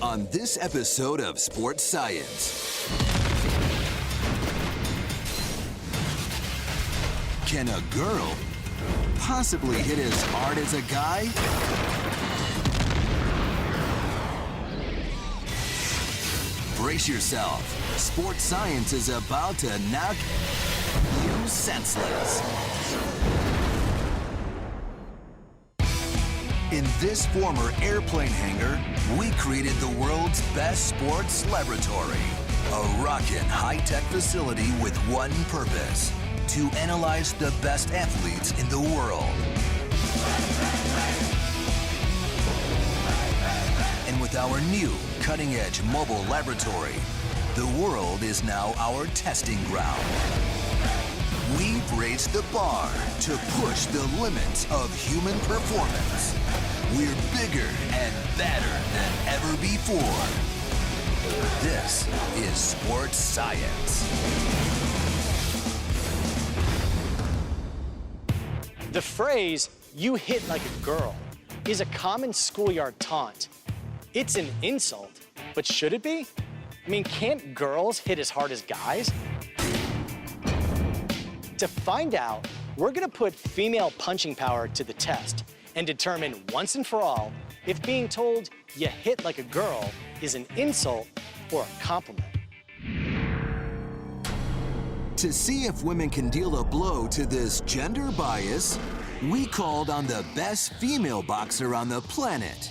On this episode of Sports Science, can a girl possibly hit as hard as a guy? Brace yourself. Sports Science is about to knock you senseless. In this former airplane hangar, we created the world's best sports laboratory. A rockin' high-tech facility with one purpose: to analyze the best athletes in the world. And with our new cutting-edge mobile laboratory, the world is now our testing ground. We've raised the bar to push the limits of human performance. We're bigger and better than ever before. This is Sports Science. The phrase, "you hit like a girl," is a common schoolyard taunt. It's an insult, but should it be? I mean, can't girls hit as hard as guys? To find out, we're gonna put female punching power to the test and determine once and for all if being told you hit like a girl is an insult or a compliment. To see if women can deal a blow to this gender bias, we called on the best female boxer on the planet,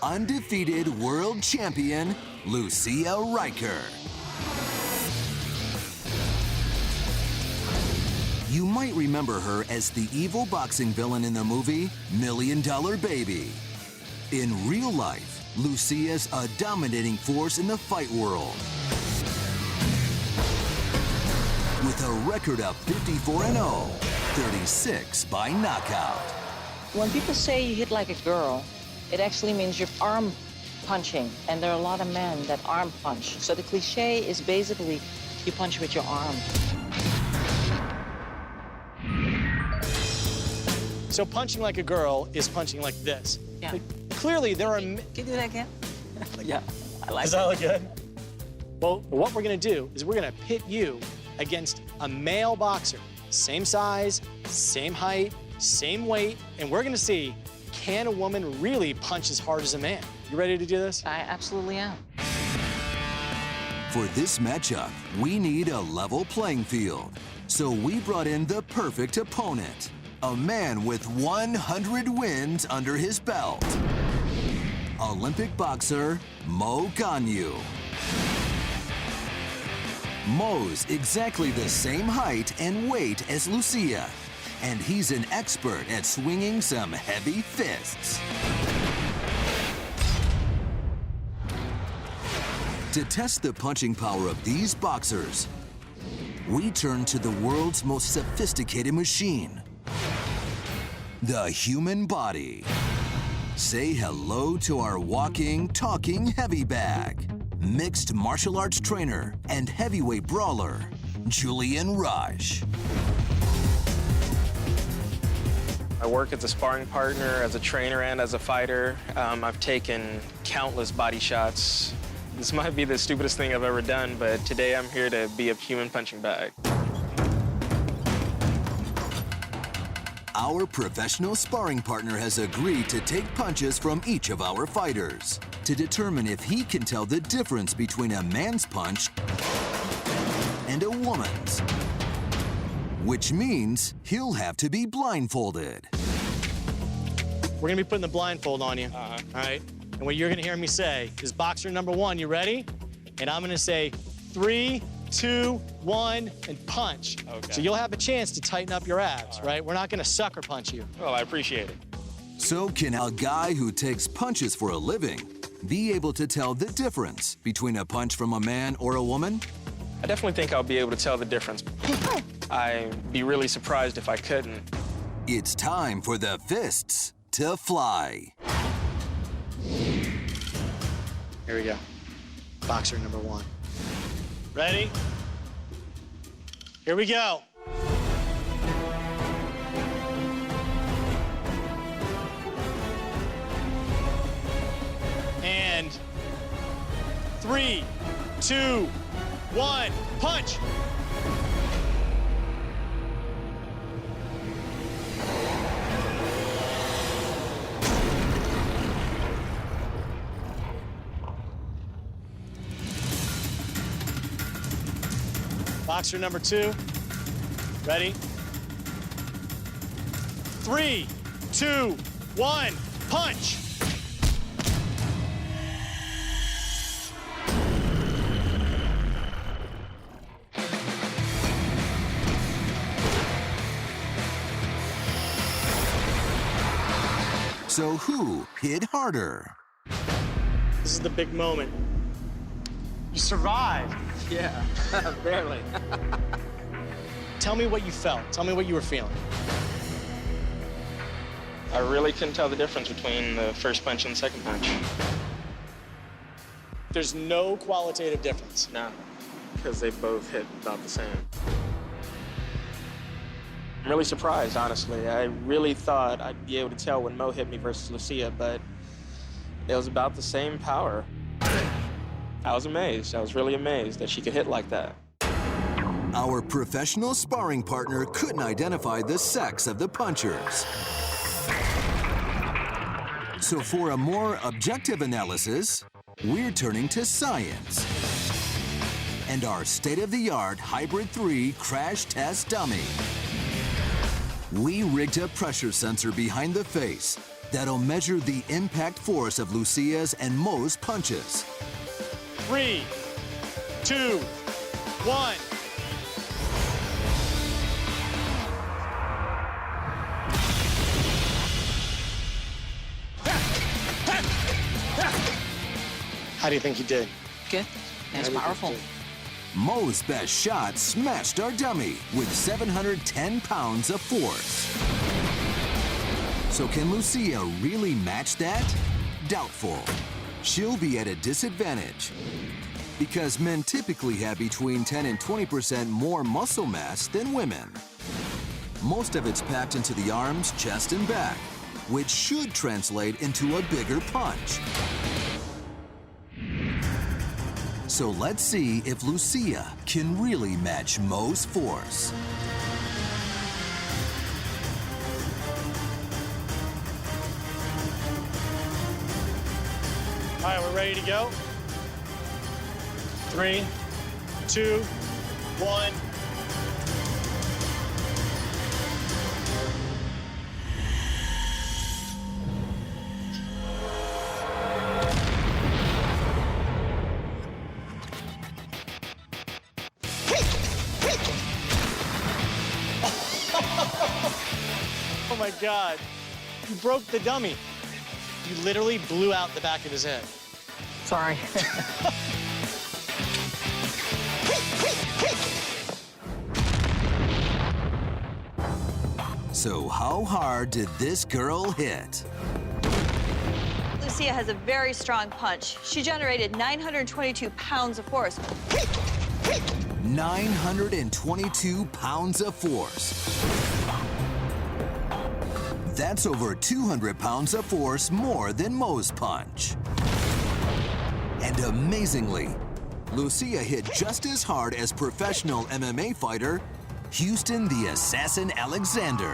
undefeated world champion, Lucia Riker. You might remember her as the evil boxing villain in the movie $1 Million Baby. In real life, Lucia's a dominating force in the fight world. With a record of 54-0, 36 by knockout. When people say you hit like a girl, it actually means you're arm punching, and there are a lot of men that arm punch. So the cliche is basically you punch with your arm. So punching like a girl is punching like this. Yeah. Like, clearly, there are... Can you do that again? Yeah, I like Does that look good? Well, what we're gonna do is we're gonna pit you against a male boxer. Same size, same height, same weight, and we're gonna see, can a woman really punch as hard as a man? You ready to do this? I absolutely am. For this matchup, we need a level playing field. So we brought in the perfect opponent, a man with 100 wins under his belt. Olympic boxer Mo Ganyu. Mo's exactly the same height and weight as Lucia, and he's an expert at swinging some heavy fists. To test the punching power of these boxers, we turn to the world's most sophisticated machine, the human body. Say hello to our walking, talking heavy bag, mixed martial arts trainer and heavyweight brawler, Julian Rush. I work as a sparring partner, as a trainer, and as a fighter. I've taken countless body shots. This might be the stupidest thing I've ever done, but today I'm here to be a human punching bag. Our professional sparring partner has agreed to take punches from each of our fighters to determine if he can tell the difference between a man's punch and a woman's, which means he'll have to be blindfolded. We're gonna be putting the blindfold on you, all right? And what you're gonna hear me say is boxer number one, you ready? And I'm gonna say 3, 2, 1, and punch. Okay. So you'll have a chance to tighten up your abs, right? We're not gonna sucker punch you. Well, I appreciate it. So can a guy who takes punches for a living be able to tell the difference between a punch from a man or a woman? I definitely think I'll be able to tell the difference. I'd be really surprised if I couldn't. It's time for the fists to fly. Here we go. Boxer number one. Ready? Here we go. And 3, 2, 1, punch! Boxer number 2, ready? 3, 2, 1, punch! So who hit harder? This is the big moment. You survived. Yeah, barely. Tell me what you felt. Tell me what you were feeling. I really couldn't tell the difference between the first punch and the second punch. There's no qualitative difference. No, because they both hit about the same. I'm really surprised, honestly. I really thought I'd be able to tell when Mo hit me versus Lucia, but it was about the same power. I was amazed. I was really amazed that she could hit like that. Our professional sparring partner couldn't identify the sex of the punchers. So for a more objective analysis, we're turning to science and our state-of-the-art Hybrid 3 crash test dummy. We rigged a pressure sensor behind the face that'll measure the impact force of Lucia's and Mo's punches. 3, 2, 1. How do you think you did? Good. That's powerful. Mo's best shot smashed our dummy with 710 pounds of force. So can Lucia really match that? Doubtful. She'll be at a disadvantage because men typically have between 10 and 20% more muscle mass than women. Most of it's packed into the arms, chest, and back, which should translate into a bigger punch. So let's see if Lucia can really match Mo's force. All right, we're ready to go. 3, 2, 1. Oh my God, you broke the dummy. You literally blew out the back of his head. Sorry. So how hard did this girl hit? Lucia has a very strong punch. She generated 922 pounds of force. 922 pounds of force. That's over 200 pounds of force more than Mo's punch. And amazingly, Lucia hit just as hard as professional MMA fighter Houston the Assassin Alexander.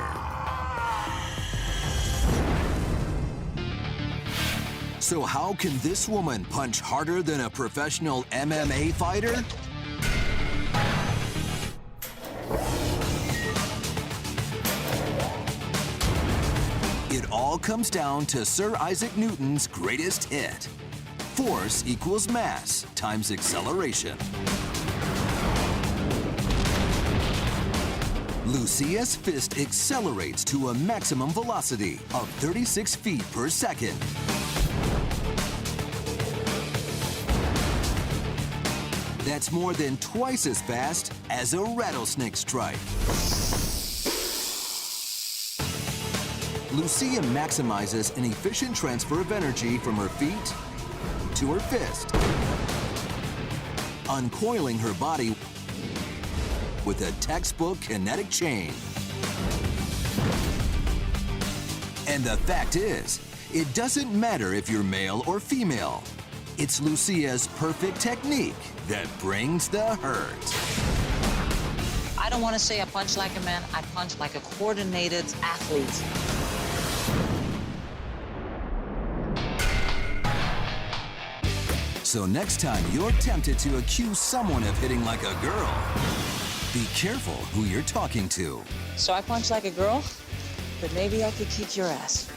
So how can this woman punch harder than a professional MMA fighter? It all comes down to Sir Isaac Newton's greatest hit. Force equals mass times acceleration. Lucia's fist accelerates to a maximum velocity of 36 feet per second. That's more than twice as fast as a rattlesnake strike. Lucia maximizes an efficient transfer of energy from her feet to her fist, uncoiling her body with a textbook kinetic chain. And the fact is, it doesn't matter if you're male or female. It's Lucia's perfect technique that brings the hurt. I don't want to say I punch like a man. I punch like a coordinated athlete. So next time you're tempted to accuse someone of hitting like a girl, be careful who you're talking to. So I punch like a girl, but maybe I could kick your ass.